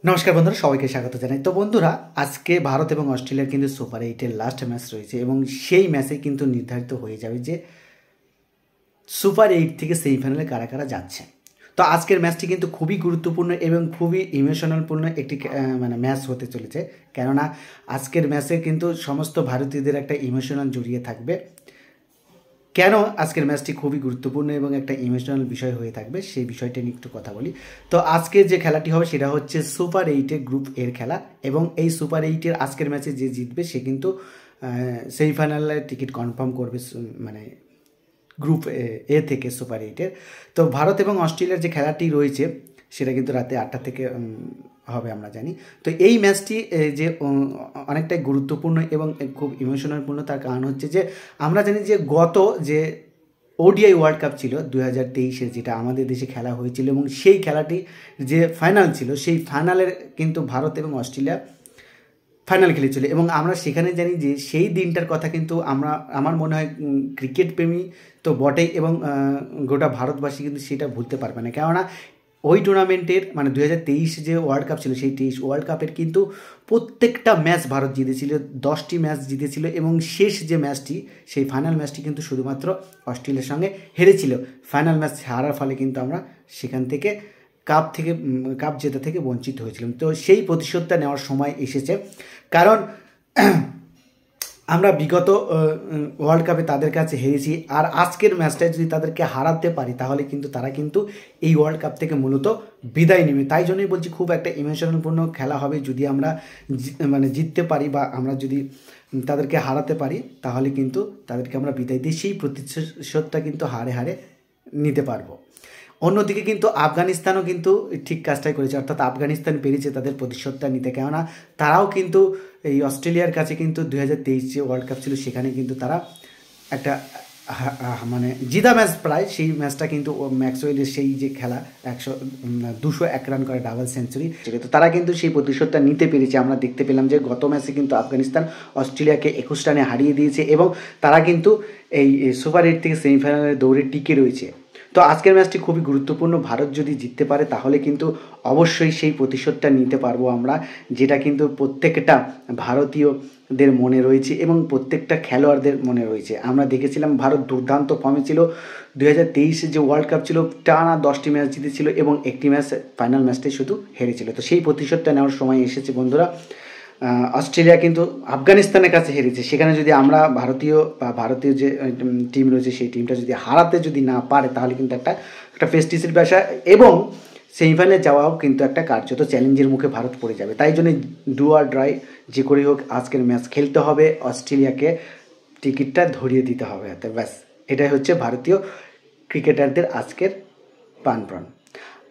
নমস্কার বন্ধুরা, সবাইকে স্বাগত জানাই। তো বন্ধুরা, আজকে ভারত এবং অস্ট্রেলিয়ার কিন্তু সুপার এইটের লাস্ট ম্যাচ রয়েছে এবং সেই ম্যাচে কিন্তু নির্ধারিত হয়ে যাবে যে সুপার এইট থেকে সেমিফাইনালে কারা কারা যাচ্ছে। তো আজকের ম্যাচটি কিন্তু খুবই গুরুত্বপূর্ণ এবং খুবই ইমোশনালপূর্ণ একটি ম্যাচ হতে চলেছে, কেননা আজকের ম্যাচে কিন্তু সমস্ত ভারতীয়দের একটা ইমোশনাল জড়িয়ে থাকবে। কেন আজকের ম্যাচটি খুবই গুরুত্বপূর্ণ এবং একটা ইমোশনাল বিষয় হয়ে থাকবে সেই বিষয়টা নিয়ে একটু কথা বলি। তো আজকের যে খেলাটি হবে সেটা হচ্ছে সুপার এইটের গ্রুপ এর খেলা এবং এই সুপার এইটের আজকের ম্যাচে যে জিতবে সে কিন্তু সেমিফাইনালের টিকিট কনফার্ম করবে, গ্রুপ এ থেকে সুপার এইটের। তো ভারত এবং অস্ট্রেলিয়ার যে খেলাটি রয়েছে সেটা কিন্তু রাতে 8টা থেকে হবে আমরা জানি। তো এই ম্যাচটি যে অনেকটাই গুরুত্বপূর্ণ এবং খুব ইমোশনালপূর্ণ, তার কারণ হচ্ছে যে আমরা জানি যে গত যে ওডিআই ওয়ার্ল্ড কাপ ছিল 2023-এর, যেটা আমাদের দেশে খেলা হয়েছিল এবং সেই খেলাটি যে ফাইনাল ছিল সেই ফাইনালের কিন্তু ভারত এবং অস্ট্রেলিয়া ফাইনাল খেলেছিল এবং আমরা সেখানে জানি যে সেই দিনটার কথা কিন্তু আমার মনে হয় ক্রিকেট প্রেমী তো বটেই এবং গোটা ভারতবাসী কিন্তু সেটা ভুলতে পারবে না, কেননা ওই টুর্নামেন্টের 2023 যে ওয়ার্ল্ড কাপ ছিল সেই 23 ওয়ার্ল্ড কাপের কিন্তু প্রত্যেকটা ম্যাচ ভারত জিতেছিল, 10টি ম্যাচ জিতেছিল এবং শেষ যে ম্যাচটি সেই ফাইনাল ম্যাচটি কিন্তু শুধুমাত্র অস্ট্রেলিয়ার সঙ্গে হেরেছিল। ফাইনাল ম্যাচ হারার ফলে কিন্তু আমরা সেখান থেকে কাপ জেতা থেকে বঞ্চিত হয়েছিলাম। তো সেই প্রতিশোধটা নেওয়ার সময় এসেছে, কারণ আমরা বিগত ওয়ার্ল্ড কাপে তাদের কাছে হেরেছি, আর আজকের ম্যাচটায় যদি তাদেরকে হারাতে পারি তাহলে কিন্তু তারা কিন্তু এই ওয়ার্ল্ড কাপ থেকে মূলত বিদায় নেবে। তাই জন্যই বলছি খুব একটা ইমোশনালপূর্ণ খেলা হবে। যদি আমরা জিততে পারি বা আমরা যদি তাদেরকে হারাতে পারি তাহলে কিন্তু তাদেরকে আমরা বিদায় দিয়ে সেই প্রতিশোধটা কিন্তু হারে হারে নিতে পারবো। অন্যদিকে কিন্তু আফগানিস্তানও কিন্তু ঠিক কাজটাই করেছে, অর্থাৎ আফগানিস্তান পেরেছে তাদের প্রতিশোধটা নিতে, কেননা তারাও কিন্তু এই অস্ট্রেলিয়ার কাছে কিন্তু 2023 যে ওয়ার্ল্ড কাপ ছিল সেখানে কিন্তু তারা একটা জিতা ম্যাচ প্রায়, সেই ম্যাচটা কিন্তু ম্যাক্সওয়েলের সেই যে খেলা 201 রান করে ডাবল সেঞ্চুরি, তো তারা কিন্তু সেই প্রতিশোধটা নিতে পেরেছে। আমরা দেখতে পেলাম যে গত ম্যাচে কিন্তু আফগানিস্তান অস্ট্রেলিয়াকে 21 রানে হারিয়ে দিয়েছে এবং তারা কিন্তু এই সুপার এইট থেকে সেমিফাইনালে দৌড়ে টিকে রয়েছে। তো আজকের ম্যাচটি খুবই গুরুত্বপূর্ণ। ভারত যদি জিততে পারে তাহলে কিন্তু অবশ্যই সেই প্রতিশোধটা নিতে পারবো আমরা, যেটা কিন্তু প্রত্যেকটা ভারতীয়দের মনে রয়েছে এবং প্রত্যেকটা খেলোয়াড়দের মনে রয়েছে। আমরা দেখেছিলাম ভারত দুর্দান্ত ফর্মে ছিল, 2023 যে ওয়ার্ল্ড কাপ ছিল টানা 10টি ম্যাচ জিতেছিল এবং একটি ম্যাচ ফাইনাল ম্যাচটাই শুধু হেরেছিল। তো সেই প্রতিশোধটা নেওয়ার সময় এসেছে বন্ধুরা। অস্ট্রেলিয়া কিন্তু আফগানিস্তানের কাছে হেরেছে, সেখানে যদি আমরা ভারতীয় যে টিম রয়েছে সেই টিমটা যদি হারাতে না পারে তাহলে কিন্তু একটা প্রেস্টিজের বিষয় এবং সেমিফাইনালে যাওয়াও কিন্তু একটা কার্যত চ্যালেঞ্জের মুখে ভারত পড়ে যাবে। তাই জন্য ডু অর ডাই যে করেই হোক আজকের ম্যাচ খেলতে হবে, অস্ট্রেলিয়াকে টিকিটটা ধরিয়ে দিতে হবে হাতে, ব্যাস এটাই হচ্ছে ভারতীয় ক্রিকেটারদের আজকের প্রাণপণ।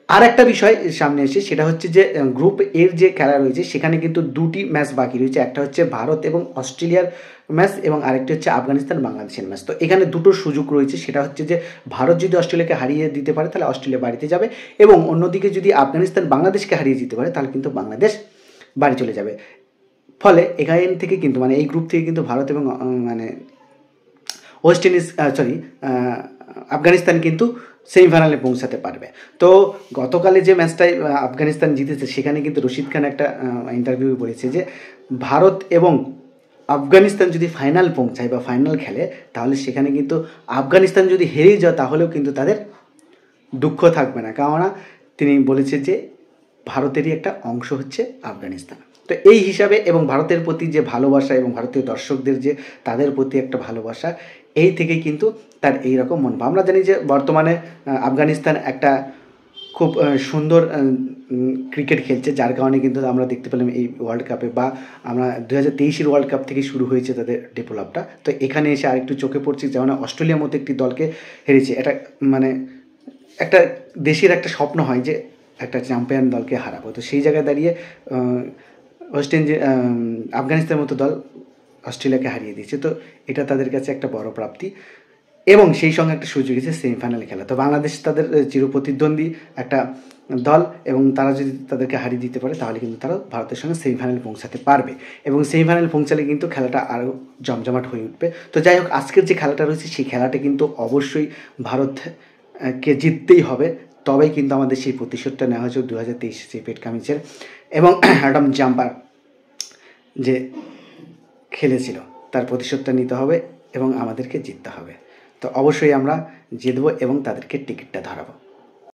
আর একটা বিষয় সামনে এসে সেটা হচ্ছে যে গ্রুপ এর যে খেলা রয়েছে সেখানে কিন্তু 2টি ম্যাচ বাকি রয়েছে, একটা হচ্ছে ভারত এবং অস্ট্রেলিয়ার ম্যাচ এবং আরেকটি হচ্ছে আফগানিস্তান বাংলাদেশের ম্যাচ। তো এখানে দুটো সুযোগ রয়েছে, সেটা হচ্ছে যে ভারত যদি অস্ট্রেলিয়াকে হারিয়ে দিতে পারে তাহলে অস্ট্রেলিয়া বাড়িতে যাবে এবং অন্যদিকে যদি আফগানিস্তান বাংলাদেশকে হারিয়ে দিতে পারে তাহলে কিন্তু বাংলাদেশ বাড়ি চলে যাবে। ফলে এখান থেকে কিন্তু এই গ্রুপ থেকে কিন্তু ভারত এবং ওয়েস্ট ইন্ডিজ আফগানিস্তান কিন্তু সেমিফাইনালে পৌঁছাতে পারবে। তো গতকালে যে ম্যাচটায় আফগানিস্তান জিতেছে সেখানে কিন্তু রশিদ খান একটা ইন্টারভিউ বলেছে যে ভারত এবং আফগানিস্তান যদি ফাইনাল পৌঁছায় বা ফাইনাল খেলে তাহলে সেখানে কিন্তু আফগানিস্তান যদি হেরে যায় তাহলেও কিন্তু তাদের দুঃখ থাকবে না, কেননা তিনি বলেছে যে ভারতেরই একটা অংশ হচ্ছে আফগানিস্তান। তো এই হিসাবে এবং ভারতের প্রতি যে ভালোবাসা এবং ভারতীয় দর্শকদের যে তাদের প্রতি একটা ভালোবাসা, এই থেকেই কিন্তু তার এই রকম মনোভাব। আমরা জানি যে বর্তমানে আফগানিস্তান একটা খুব সুন্দর ক্রিকেট খেলছে, যার কারণে কিন্তু আমরা দেখতে পেলাম এই ওয়ার্ল্ড কাপে বা আমরা 2023-এর ওয়ার্ল্ড কাপ থেকে শুরু হয়েছে তাদের ডেভেলপটা। তো এখানে এসে আরেকটু চোখে পড়ছে যেমন অস্ট্রেলিয়ার মতো একটি দলকে হেরেছে। এটা একটা দেশের একটা স্বপ্ন হয় যে একটা চ্যাম্পিয়ন দলকে হারাবো। তো সেই জায়গায় দাঁড়িয়ে আফগানিস্তানের মতো দল অস্ট্রেলিয়াকে হারিয়ে দিয়েছে, তো এটা তাদের কাছে একটা বড় প্রাপ্তি এবং সেই সঙ্গে একটা সুযোগ এসেছে সেমিফাইনালে খেলা। তো বাংলাদেশ তাদের চিরপ্রতিদ্বন্দ্বী একটা দল এবং তারা যদি তাদেরকে হারিয়ে দিতে পারে তাহলে কিন্তু তারা ভারতের সঙ্গে সেমিফাইনালে পৌঁছাতে পারবে এবং সেমিফাইনালে পৌঁছালে কিন্তু খেলাটা আরও জমজমাট হয়ে উঠবে। তো যাই হোক, আজকের যে খেলাটা রয়েছে সেই খেলাটা কিন্তু অবশ্যই ভারতকে জিততেই হবে, তবেই কিন্তু আমাদের সেই প্রতিশোধটা নেওয়া হয়েছে 2023 সেই পেট কামিজের এবং অ্যাডাম জাম্পার যে খেলেছিল তার প্রতিশোধটা নিতে হবে এবং আমাদেরকে জিততে হবে। তো অবশ্যই আমরা জিতবো এবং তাদেরকে টিকিটটা ধরাবো।